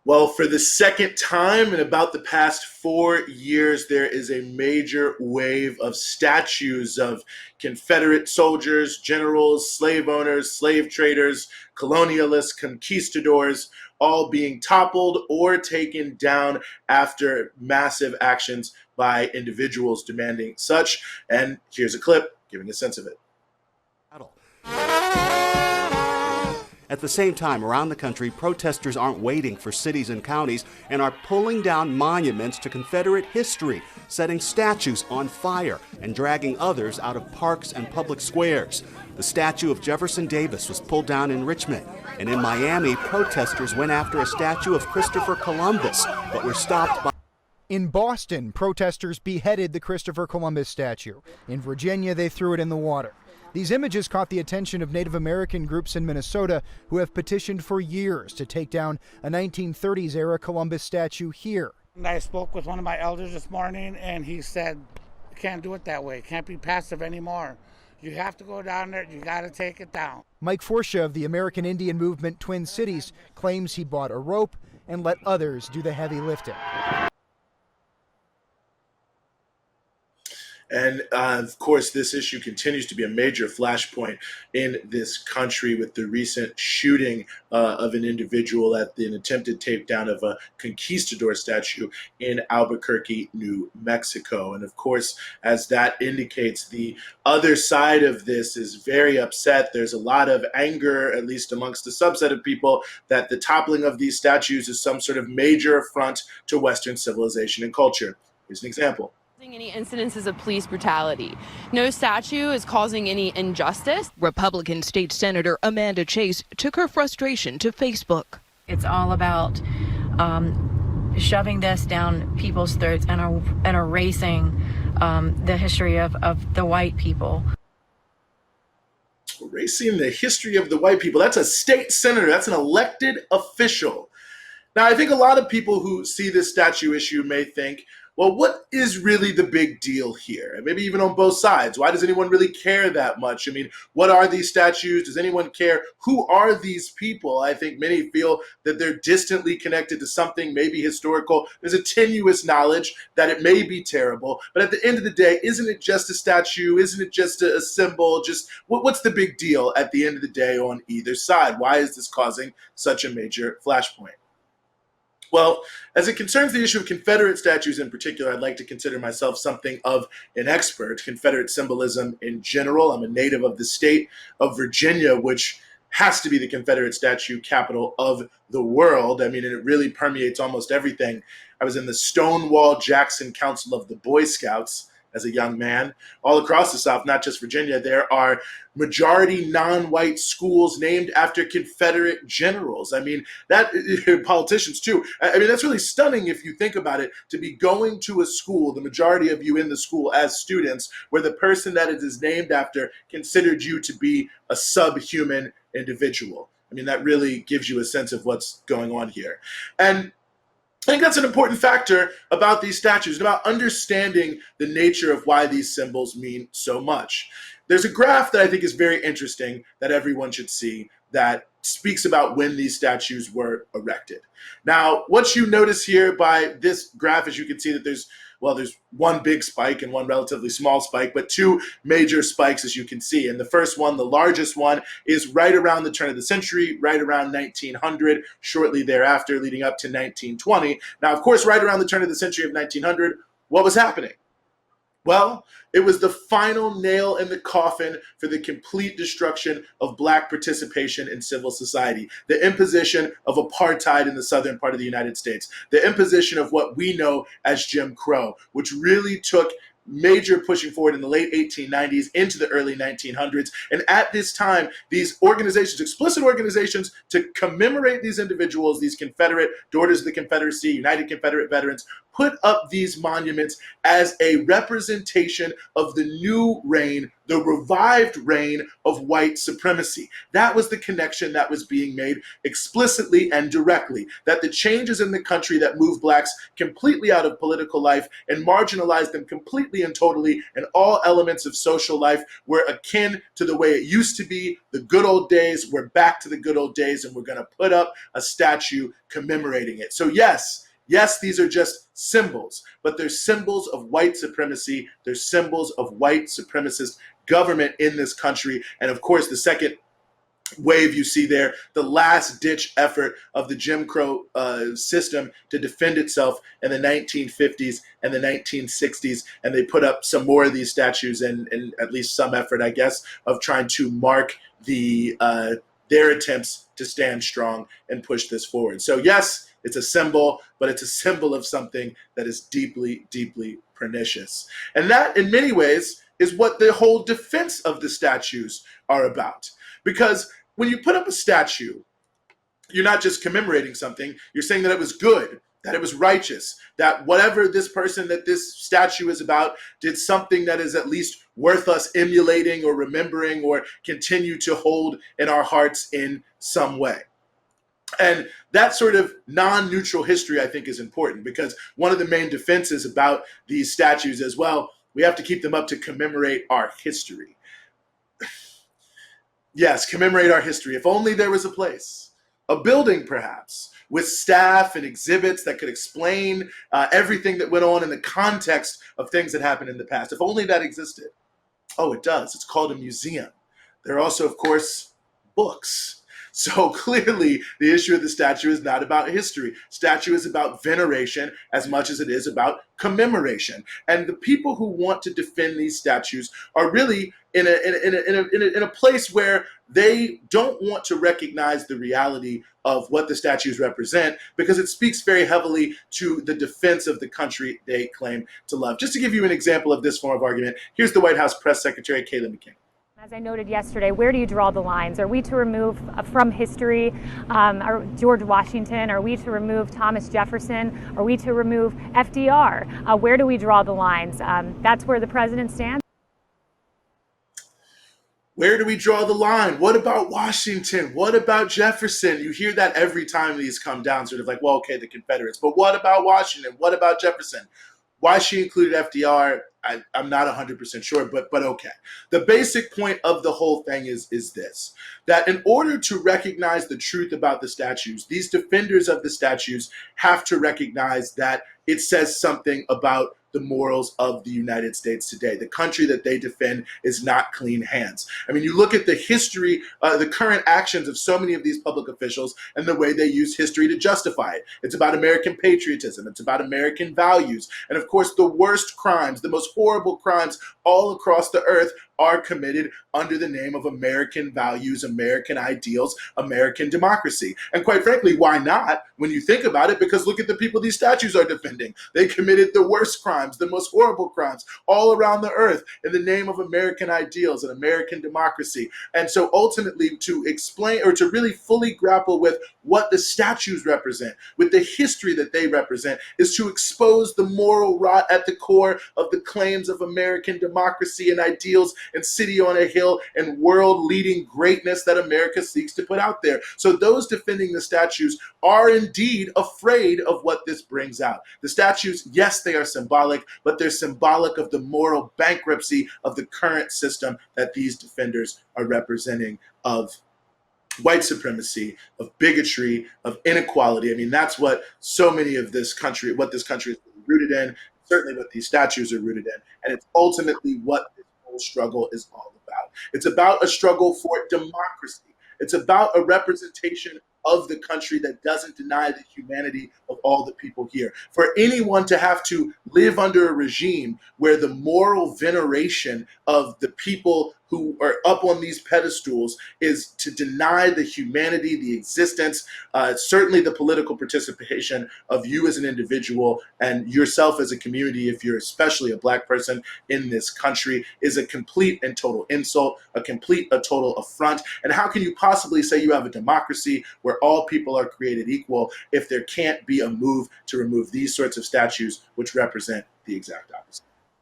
Well, for the second time in about the past 4 years, there is a major wave of statues of Confederate soldiers, generals, slave owners, slave traders, colonialists, conquistadors, all being toppled or taken down after massive actions by individuals demanding such. And here's a clip giving a sense of it. At the same time, around the country, protesters aren't waiting for cities and counties and are pulling down monuments to Confederate history, setting statues on fire and dragging others out of parks and public squares. The statue of Jefferson Davis was pulled down in Richmond, and in Miami, protesters went after a statue of Christopher Columbus, but were stopped by... In Boston, protesters beheaded the Christopher Columbus statue. In Virginia, they threw it in the water. These images caught the attention of Native American groups in Minnesota who have petitioned for years to take down a 1930s-era Columbus statue here. I spoke with one of my elders this morning, and he said, you can't do it that way. It can't be passive anymore. You have to go down there. You got to take it down. Mike Forsha of the American Indian Movement Twin Cities claims he bought a rope and let others do the heavy lifting. And of course, this issue continues to be a major flashpoint in this country with the recent shooting of an individual at an attempted takedown of a conquistador statue in Albuquerque, New Mexico. And of course, as that indicates, the other side of this is very upset. There's a lot of anger, at least amongst a subset of people, that the toppling of these statues is some sort of major affront to Western civilization and culture. Here's an example. Any incidences of police brutality. No statue is causing any injustice. Republican State Senator Amanda Chase took her frustration to Facebook. It's all about shoving this down people's throats and erasing the history of the white people. Erasing the history of the white people. That's a state senator. That's an elected official. Now, I think a lot of people who see this statue issue may think, well, what is really the big deal here? And maybe even on both sides. Why does anyone really care that much? I mean, what are these statues? Does anyone care? Who are these people? I think many feel that they're distantly connected to something, maybe historical. There's a tenuous knowledge that it may be terrible. But at the end of the day, isn't it just a statue? Isn't it just a symbol? Just what's the big deal at the end of the day on either side? Why is this causing such a major flashpoint? Well, as it concerns the issue of Confederate statues in particular, I'd like to consider myself something of an expert. Confederate symbolism in general. I'm a native of the state of Virginia, which has to be the Confederate statue capital of the world. I mean, and it really permeates almost everything. I was in the Stonewall Jackson Council of the Boy Scouts as a young man. All across the South, not just Virginia, there are majority non-white schools named after Confederate generals. I mean, that politicians too. I mean, that's really stunning if you think about it, to be going to a school, the majority of you in the school as students, where the person that it is named after considered you to be a subhuman individual. I mean, that really gives you a sense of what's going on here. And I think that's an important factor about these statues, about understanding the nature of why these symbols mean so much. There's a graph that I think is very interesting that everyone should see that speaks about when these statues were erected. Now, what you notice here by this graph is you can see that there's one big spike and one relatively small spike, but two major spikes, as you can see. And the first one, the largest one, is right around the turn of the century, right around 1900, shortly thereafter, leading up to 1920. Now, of course, right around the turn of the century of 1900, what was happening? Well, it was the final nail in the coffin for the complete destruction of Black participation in civil society, the imposition of apartheid in the southern part of the United States, the imposition of what we know as Jim Crow, which really took major pushing forward in the late 1890s into the early 1900s. And at this time, these organizations, explicit organizations to commemorate these individuals, these Confederate Daughters of the Confederacy, United Confederate Veterans, put up these monuments as a representation of the new reign, the revived reign of white supremacy. That was the connection that was being made explicitly and directly, that the changes in the country that moved blacks completely out of political life and marginalized them completely and totally in all elements of social life were akin to the way it used to be, the good old days. We're back to the good old days, and we're going to put up a statue commemorating it. So yes, these are just symbols, but they're symbols of white supremacy. They're symbols of white supremacist government in this country. And of course, the second wave you see there, the last ditch effort of the Jim Crow system to defend itself in the 1950s and the 1960s. And they put up some more of these statues and at least some effort, I guess, of trying to mark their attempts to stand strong and push this forward. So yes, it's a symbol, but it's a symbol of something that is deeply, deeply pernicious. And that, in many ways, is what the whole defense of the statues are about. Because when you put up a statue, you're not just commemorating something, you're saying that it was good, that it was righteous, that whatever this person that this statue is about did something that is at least worth us emulating or remembering or continue to hold in our hearts in some way. And that sort of non-neutral history, I think, is important, because one of the main defenses about these statues as well, we have to keep them up to commemorate our history. Yes, commemorate our history. If only there was a place, a building perhaps, with staff and exhibits that could explain everything that went on in the context of things that happened in the past. If only that existed. Oh, it does. It's called a museum. There are also, of course, books. So clearly, the issue of the statue is not about history. Statue is about veneration as much as it is about commemoration. And the people who want to defend these statues are really in a place where they don't want to recognize the reality of what the statues represent, because it speaks very heavily to the defense of the country they claim to love. Just to give you an example of this form of argument, here's the White House Press Secretary Kayleigh McEnany. As I noted yesterday, where do you draw the lines? Are we to remove from history George Washington? Are we to remove Thomas Jefferson? Are we to remove FDR? Where do we draw the lines? That's where the president stands. Where do we draw the line? What about Washington? What about Jefferson? You hear that every time these come down, sort of like, well, okay, the Confederates, but what about Washington? What about Jefferson? Why she included FDR, I'm not 100% sure, but okay. The basic point of the whole thing is this, that in order to recognize the truth about the statues, these defenders of the statues have to recognize that it says something about the morals of the United States today. The country that they defend is not clean hands. I mean, you look at the history, the current actions of so many of these public officials and the way they use history to justify it. It's about American patriotism. It's about American values. And of course, the worst crimes, the most horrible crimes all across the earth are committed under the name of American values, American ideals, American democracy. And quite frankly, why not when you think about it? Because look at the people these statues are defending. They committed the worst crimes, the most horrible crimes all around the earth in the name of American ideals and American democracy. And so ultimately, to explain or to really fully grapple with what the statues represent, with the history that they represent, is to expose the moral rot at the core of the claims of American democracy and ideals and city on a hill and world-leading greatness that America seeks to put out there. So those defending the statues are indeed afraid of what this brings out. The statues, yes, they are symbolic, but they're symbolic of the moral bankruptcy of the current system that these defenders are representing, of white supremacy, of bigotry, of inequality. I mean, that's what so many of this country, what this country is rooted in, certainly what these statues are rooted in. And it's ultimately what this whole struggle is all about. It's about a struggle for democracy. It's about a representation of the country that doesn't deny the humanity of all the people here. For anyone to have to live under a regime where the moral veneration of the people who are up on these pedestals is to deny the humanity, the existence, certainly the political participation of you as an individual and yourself as a community, if you're especially a Black person in this country, is a complete and total insult, a total affront. And how can you possibly say you have a democracy where all people are created equal if there can't be a move to remove these sorts of statues which represent the exact opposite?